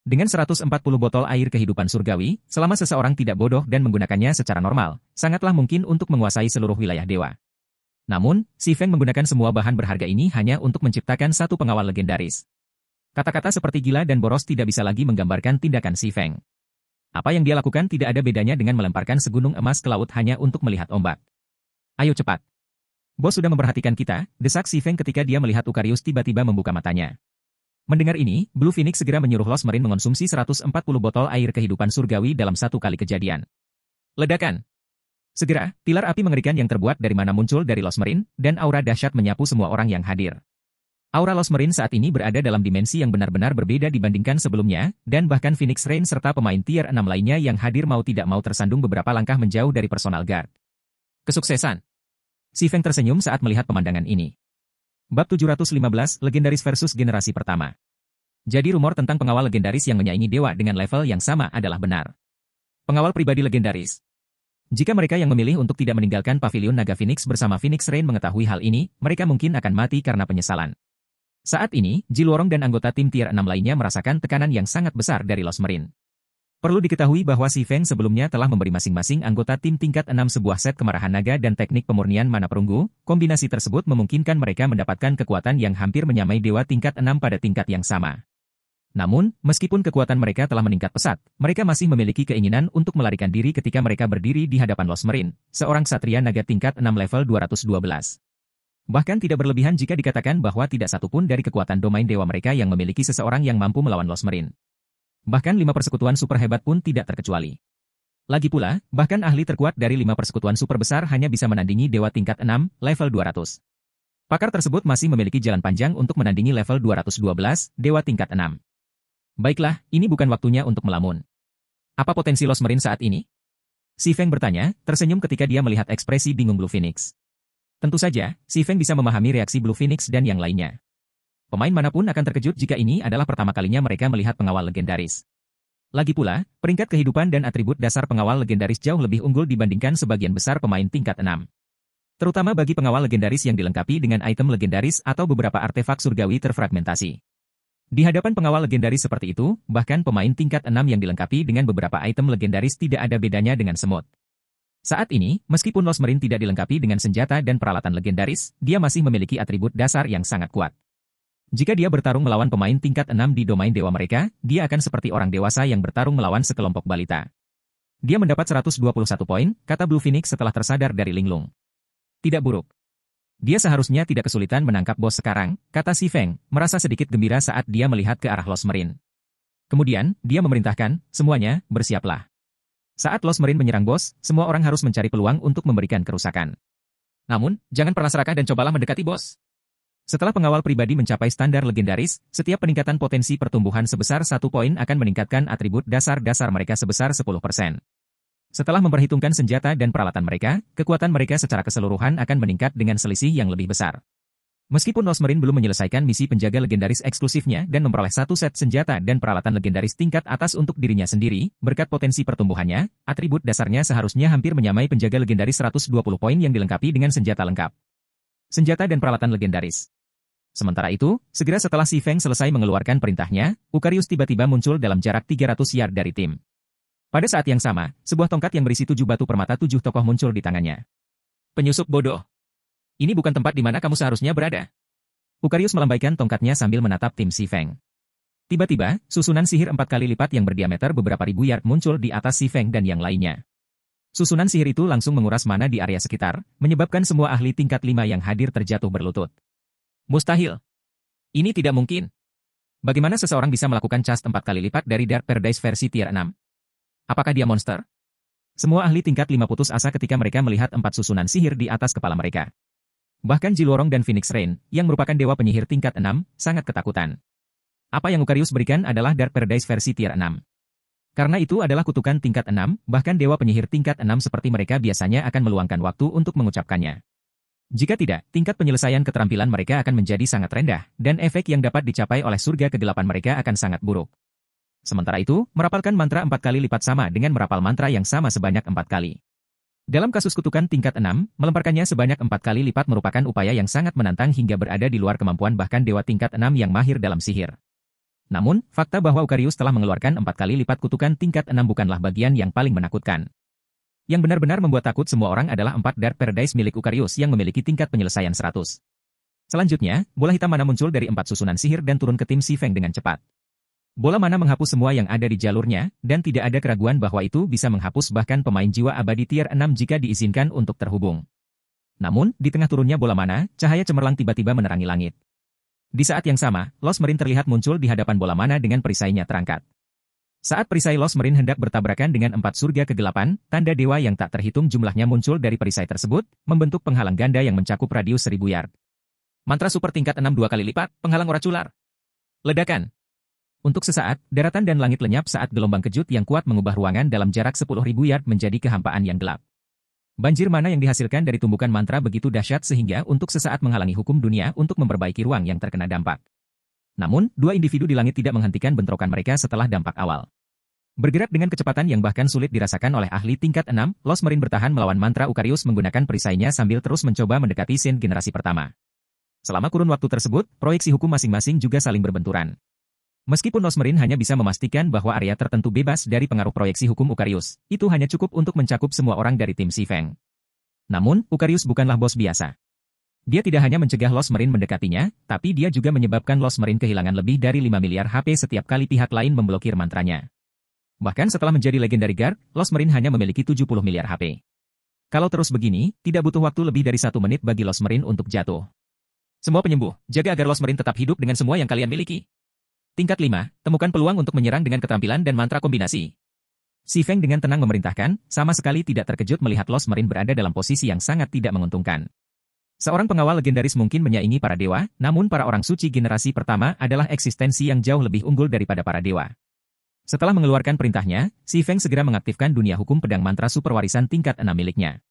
[SPEAKER 1] Dengan 140 botol air kehidupan surgawi, selama seseorang tidak bodoh dan menggunakannya secara normal, sangatlah mungkin untuk menguasai seluruh wilayah dewa. Namun, Si Feng menggunakan semua bahan berharga ini hanya untuk menciptakan satu pengawal legendaris. Kata-kata seperti gila dan boros tidak bisa lagi menggambarkan tindakan Si Feng. Apa yang dia lakukan tidak ada bedanya dengan melemparkan segunung emas ke laut hanya untuk melihat ombak. Ayo cepat. Bos sudah memperhatikan kita, desak Si Feng ketika dia melihat Ukarius tiba-tiba membuka matanya. Mendengar ini, Blue Phoenix segera menyuruh Lost Marine mengonsumsi 140 botol air kehidupan surgawi dalam satu kali kejadian. Ledakan. Segera, pilar api mengerikan yang terbuat dari mana muncul dari Lost Marine, dan aura dahsyat menyapu semua orang yang hadir. Aura Lost Marine saat ini berada dalam dimensi yang benar-benar berbeda dibandingkan sebelumnya, dan bahkan Phoenix Rain serta pemain tier 6 lainnya yang hadir mau tidak mau tersandung beberapa langkah menjauh dari personal guard. Kesuksesan. Si Feng tersenyum saat melihat pemandangan ini. Bab 715, Legendaris versus Generasi Pertama. Jadi rumor tentang pengawal legendaris yang menyaingi dewa dengan level yang sama adalah benar. Pengawal pribadi legendaris. Jika mereka yang memilih untuk tidak meninggalkan Pavilion Naga Phoenix bersama Phoenix Rain mengetahui hal ini, mereka mungkin akan mati karena penyesalan. Saat ini, Ji Luorong dan anggota tim tier 6 lainnya merasakan tekanan yang sangat besar dari Lost Marine. Perlu diketahui bahwa Si Feng sebelumnya telah memberi masing-masing anggota tim tingkat 6 sebuah set kemarahan naga dan teknik pemurnian mana perunggu. Kombinasi tersebut memungkinkan mereka mendapatkan kekuatan yang hampir menyamai dewa tingkat 6 pada tingkat yang sama. Namun, meskipun kekuatan mereka telah meningkat pesat, mereka masih memiliki keinginan untuk melarikan diri ketika mereka berdiri di hadapan Lost Marine, seorang ksatria naga tingkat 6 level 212. Bahkan tidak berlebihan jika dikatakan bahwa tidak satupun dari kekuatan domain dewa mereka yang memiliki seseorang yang mampu melawan Lost Marine. Bahkan 5 persekutuan super hebat pun tidak terkecuali. Lagi pula, bahkan ahli terkuat dari 5 persekutuan super besar hanya bisa menandingi dewa tingkat 6, level 200. Pakar tersebut masih memiliki jalan panjang untuk menandingi level 212, dewa tingkat 6. Baiklah, ini bukan waktunya untuk melamun. Apa potensi Lost Marine saat ini? Si Feng bertanya, tersenyum ketika dia melihat ekspresi bingung Blue Phoenix. Tentu saja, si Feng bisa memahami reaksi Blue Phoenix dan yang lainnya. Pemain manapun akan terkejut jika ini adalah pertama kalinya mereka melihat pengawal legendaris. Lagi pula, peringkat kehidupan dan atribut dasar pengawal legendaris jauh lebih unggul dibandingkan sebagian besar pemain tingkat 6. Terutama bagi pengawal legendaris yang dilengkapi dengan item legendaris atau beberapa artefak surgawi terfragmentasi. Di hadapan pengawal legendaris seperti itu, bahkan pemain tingkat 6 yang dilengkapi dengan beberapa item legendaris tidak ada bedanya dengan semut. Saat ini, meskipun Lost Marine tidak dilengkapi dengan senjata dan peralatan legendaris, dia masih memiliki atribut dasar yang sangat kuat. Jika dia bertarung melawan pemain tingkat 6 di domain dewa mereka, dia akan seperti orang dewasa yang bertarung melawan sekelompok balita. Dia mendapat 121 poin, kata Blue Phoenix setelah tersadar dari linglung. Tidak buruk. Dia seharusnya tidak kesulitan menangkap bos sekarang, kata si Feng, merasa sedikit gembira saat dia melihat ke arah Lost Marine. Kemudian, dia memerintahkan, semuanya, bersiaplah. Saat Lost Marine menyerang bos, semua orang harus mencari peluang untuk memberikan kerusakan. Namun, jangan pernah serakah dan cobalah mendekati bos. Setelah pengawal pribadi mencapai standar legendaris, setiap peningkatan potensi pertumbuhan sebesar 1 poin akan meningkatkan atribut dasar-dasar mereka sebesar 10%. Setelah memperhitungkan senjata dan peralatan mereka, kekuatan mereka secara keseluruhan akan meningkat dengan selisih yang lebih besar. Meskipun Lost Marine belum menyelesaikan misi penjaga legendaris eksklusifnya dan memperoleh 1 set senjata dan peralatan legendaris tingkat atas untuk dirinya sendiri, berkat potensi pertumbuhannya, atribut dasarnya seharusnya hampir menyamai penjaga legendaris 120 poin yang dilengkapi dengan senjata lengkap. Senjata dan peralatan legendaris. Sementara itu, segera setelah si Feng selesai mengeluarkan perintahnya, Ukarius tiba-tiba muncul dalam jarak 300 yard dari tim. Pada saat yang sama, sebuah tongkat yang berisi 7 batu permata 7 tokoh muncul di tangannya. Penyusup bodoh. Ini bukan tempat di mana kamu seharusnya berada. Ukarius melambaikan tongkatnya sambil menatap tim si Feng. Tiba-tiba, susunan sihir 4 kali lipat yang berdiameter beberapa ribu yard muncul di atas si Feng dan yang lainnya. Susunan sihir itu langsung menguras mana di area sekitar, menyebabkan semua ahli tingkat 5 yang hadir terjatuh berlutut. Mustahil. Ini tidak mungkin. Bagaimana seseorang bisa melakukan cast 4 kali lipat dari Dark Paradise versi tier 6? Apakah dia monster? Semua ahli tingkat 5 putus asa ketika mereka melihat 4 susunan sihir di atas kepala mereka. Bahkan Jilorong dan Phoenix Rain, yang merupakan dewa penyihir tingkat 6, sangat ketakutan. Apa yang Ukarius berikan adalah Dark Paradise versi tier 6. Karena itu adalah kutukan tingkat 6, bahkan dewa penyihir tingkat 6 seperti mereka biasanya akan meluangkan waktu untuk mengucapkannya. Jika tidak, tingkat penyelesaian keterampilan mereka akan menjadi sangat rendah, dan efek yang dapat dicapai oleh surga kegelapan mereka akan sangat buruk. Sementara itu, merapalkan mantra 4 kali lipat sama dengan merapal mantra yang sama sebanyak 4 kali. Dalam kasus kutukan tingkat 6, melemparkannya sebanyak 4 kali lipat merupakan upaya yang sangat menantang hingga berada di luar kemampuan bahkan dewa tingkat 6 yang mahir dalam sihir. Namun, fakta bahwa Ukarius telah mengeluarkan 4 kali lipat kutukan tingkat 6 bukanlah bagian yang paling menakutkan. Yang benar-benar membuat takut semua orang adalah 4 Dark Paradise milik Ukarius yang memiliki tingkat penyelesaian 100. Selanjutnya, bola hitam mana muncul dari 4 susunan sihir dan turun ke tim si Feng dengan cepat. Bola mana menghapus semua yang ada di jalurnya, dan tidak ada keraguan bahwa itu bisa menghapus bahkan pemain jiwa abadi tier 6 jika diizinkan untuk terhubung. Namun, di tengah turunnya bola mana, cahaya cemerlang tiba-tiba menerangi langit. Di saat yang sama, Lost Marine terlihat muncul di hadapan bola mana dengan perisainya terangkat. Saat perisai Lost Marine hendak bertabrakan dengan 4 surga kegelapan, tanda dewa yang tak terhitung jumlahnya muncul dari perisai tersebut, membentuk penghalang ganda yang mencakup radius 1000 yard. Mantra super tingkat 6 2 kali lipat, penghalang ora cular. Ledakan. Untuk sesaat, daratan dan langit lenyap saat gelombang kejut yang kuat mengubah ruangan dalam jarak 10.000 yard menjadi kehampaan yang gelap. Banjir mana yang dihasilkan dari tumbukan mantra begitu dahsyat sehingga untuk sesaat menghalangi hukum dunia untuk memperbaiki ruang yang terkena dampak. Namun, 2 individu di langit tidak menghentikan bentrokan mereka setelah dampak awal. Bergerak dengan kecepatan yang bahkan sulit dirasakan oleh ahli tingkat 6, Lost Marine bertahan melawan mantra Ukarius menggunakan perisainya sambil terus mencoba mendekati Sin generasi pertama. Selama kurun waktu tersebut, proyeksi hukum masing-masing juga saling berbenturan. Meskipun Lost Marine hanya bisa memastikan bahwa area tertentu bebas dari pengaruh proyeksi hukum Ukarius, itu hanya cukup untuk mencakup semua orang dari tim si Feng. Namun, Ukarius bukanlah bos biasa. Dia tidak hanya mencegah Lost Marine mendekatinya, tapi dia juga menyebabkan Lost Marine kehilangan lebih dari 5 miliar HP setiap kali pihak lain memblokir mantranya. Bahkan setelah menjadi Legendary Guard, Lost Marine hanya memiliki 70 miliar HP. Kalau terus begini, tidak butuh waktu lebih dari 1 menit bagi Lost Marine untuk jatuh. Semua penyembuh, jaga agar Lost Marine tetap hidup dengan semua yang kalian miliki. Tingkat 5, temukan peluang untuk menyerang dengan keterampilan dan mantra kombinasi. Si Feng dengan tenang memerintahkan, sama sekali tidak terkejut melihat Lost Marine berada dalam posisi yang sangat tidak menguntungkan. Seorang pengawal legendaris mungkin menyaingi para dewa, namun para orang suci generasi pertama adalah eksistensi yang jauh lebih unggul daripada para dewa. Setelah mengeluarkan perintahnya, Si Feng segera mengaktifkan dunia hukum pedang mantra super warisan tingkat 6 miliknya.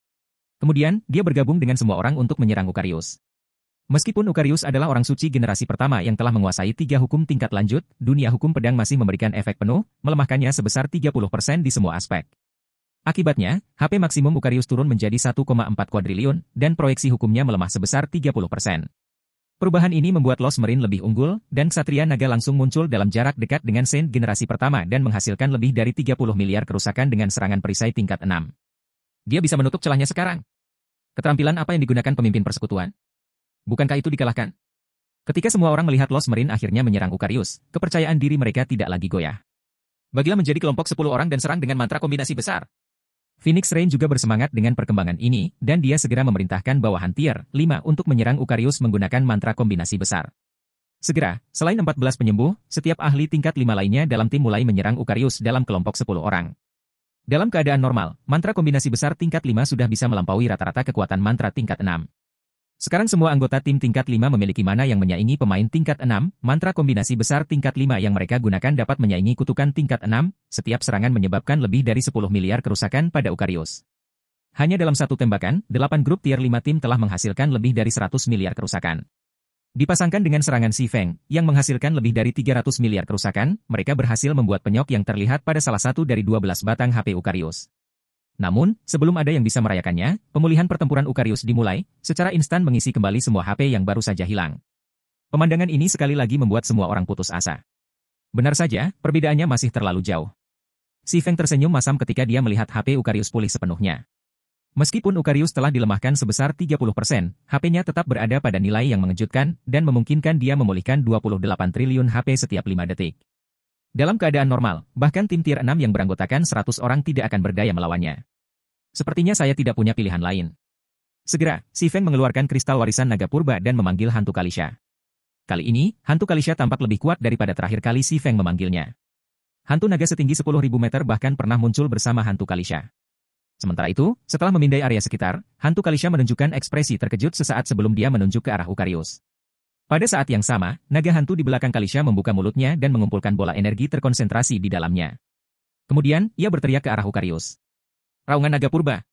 [SPEAKER 1] Kemudian, dia bergabung dengan semua orang untuk menyerang Ukarius. Meskipun Ukarius adalah orang suci generasi pertama yang telah menguasai 3 hukum tingkat lanjut, dunia hukum pedang masih memberikan efek penuh, melemahkannya sebesar 30% di semua aspek. Akibatnya, HP maksimum Ukarius turun menjadi 1,4 kuadriliun, dan proyeksi hukumnya melemah sebesar 30%. Perubahan ini membuat Lost Marine lebih unggul, dan Ksatria Naga langsung muncul dalam jarak dekat dengan Saint generasi pertama dan menghasilkan lebih dari 30 miliar kerusakan dengan serangan perisai tingkat 6. Dia bisa menutup celahnya sekarang. Keterampilan apa yang digunakan pemimpin persekutuan? Bukankah itu dikalahkan? Ketika semua orang melihat Lost Marine akhirnya menyerang Ukarius, kepercayaan diri mereka tidak lagi goyah. Bagilah menjadi kelompok 10 orang dan serang dengan mantra kombinasi besar. Phoenix Rain juga bersemangat dengan perkembangan ini, dan dia segera memerintahkan bawahan tier 5 untuk menyerang Ukarius menggunakan mantra kombinasi besar. Segera, selain 14 penyembuh, setiap ahli tingkat 5 lainnya dalam tim mulai menyerang Ukarius dalam kelompok 10 orang. Dalam keadaan normal, mantra kombinasi besar tingkat 5 sudah bisa melampaui rata-rata kekuatan mantra tingkat 6. Sekarang semua anggota tim tingkat 5 memiliki mana yang menyaingi pemain tingkat 6, mantra kombinasi besar tingkat 5 yang mereka gunakan dapat menyaingi kutukan tingkat 6, setiap serangan menyebabkan lebih dari 10 miliar kerusakan pada Ukarius. Hanya dalam satu tembakan, 8 grup tier 5 tim telah menghasilkan lebih dari 100 miliar kerusakan. Dipasangkan dengan serangan Si Feng, yang menghasilkan lebih dari 300 miliar kerusakan, mereka berhasil membuat penyok yang terlihat pada salah satu dari 12 batang HP Ukarius. Namun, sebelum ada yang bisa merayakannya, pemulihan pertempuran Ukarius dimulai, secara instan mengisi kembali semua HP yang baru saja hilang. Pemandangan ini sekali lagi membuat semua orang putus asa. Benar saja, perbedaannya masih terlalu jauh. Si Feng tersenyum masam ketika dia melihat HP Ukarius pulih sepenuhnya. Meskipun Ukarius telah dilemahkan sebesar 30%, HP-nya tetap berada pada nilai yang mengejutkan, dan memungkinkan dia memulihkan 28 triliun HP setiap 5 detik. Dalam keadaan normal, bahkan tim tier 6 yang beranggotakan 100 orang tidak akan berdaya melawannya. Sepertinya saya tidak punya pilihan lain. Segera, Si Feng mengeluarkan kristal warisan naga purba dan memanggil hantu Kalisha. Kali ini, hantu Kalisha tampak lebih kuat daripada terakhir kali Si Feng memanggilnya. Hantu naga setinggi 10.000 meter bahkan pernah muncul bersama hantu Kalisha. Sementara itu, setelah memindai area sekitar, hantu Kalisha menunjukkan ekspresi terkejut sesaat sebelum dia menunjuk ke arah Ukarius. Pada saat yang sama, naga hantu di belakang Kalisha membuka mulutnya dan mengumpulkan bola energi terkonsentrasi di dalamnya. Kemudian, ia berteriak ke arah Ukarius. Raungan naga purba.